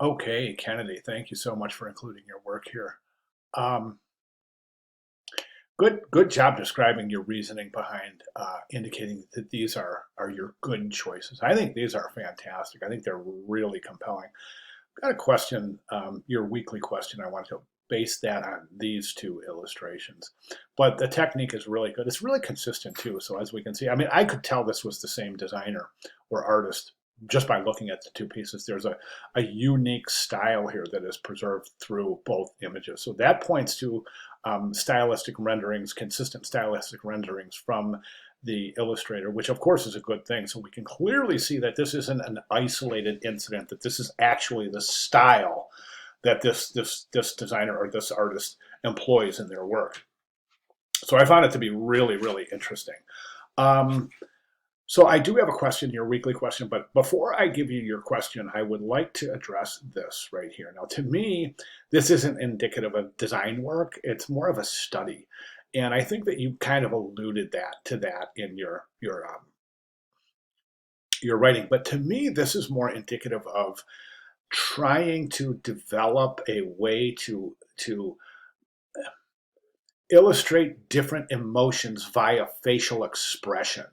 Okay, Kennedy, thank you so much for including your work here. Um, good job describing your reasoning behind indicating that these are your good choices. I think these are fantastic. I think they're really compelling. Got a question, your weekly question. I want to base that on these two illustrations. But the technique is really good. It's really consistent too. So as we can see, I mean, I could tell this was the same designer or artist just by looking at the two pieces. There's a unique style here that is preserved through both images. So that points to stylistic renderings, consistent stylistic renderings from the illustrator, which of course is a good thing. So we can clearly see that this isn't an isolated incident, that this is actually the style that this designer or this artist employs in their work. So I found it to be really, really interesting. Um, so I do have a question, your weekly question, but before I give you your question, I would like to address this right here. Now, to me, this isn't indicative of design work. It's more of a study. And I think that you kind of alluded to that in your writing. But to me, this is more indicative of trying to develop a way to illustrate different emotions via facial expression.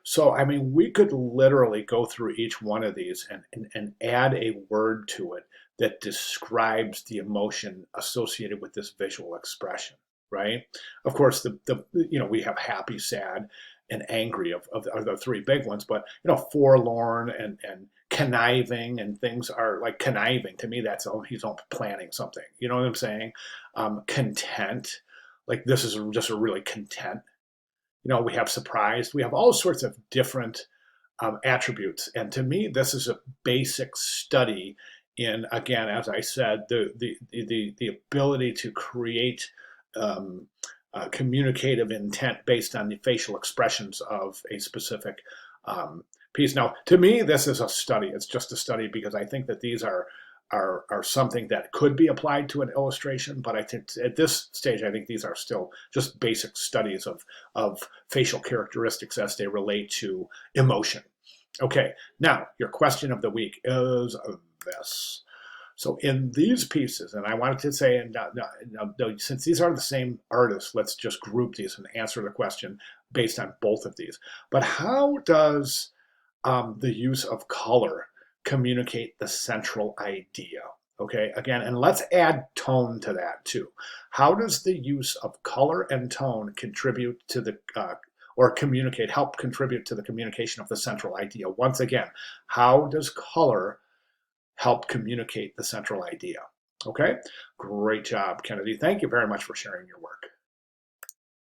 So, I mean, we could literally go through each one of these and add a word to it that describes the emotion associated with this visual expression, right? Of course, we have happy, sad, and angry of the three big ones, but forlorn and conniving and things are like conniving. To me, that's he's planning something. You know what I'm saying? Content, like this is just a really content. We have surprised. We have all sorts of different attributes, and to me, this is a basic study in, again, as I said, the ability to create communicative intent based on the facial expressions of a specific piece. Now, to me, this is a study. It's just a study because I think that these are something that could be applied to an illustration, but I think at this stage, I think these are still just basic studies of facial characteristics as they relate to emotion. Okay, now your question of the week is this. So in these pieces, and I wanted to say, and since these are the same artists, let's just group these and answer the question based on both of these. But how does the use of color communicate the central idea? Okay, again, and let's add tone to that too. How does the use of color and tone contribute to the help contribute to the communication of the central idea? Once again, how does color help communicate the central idea? Okay, great job, Kennedy. Thank you very much for sharing your work.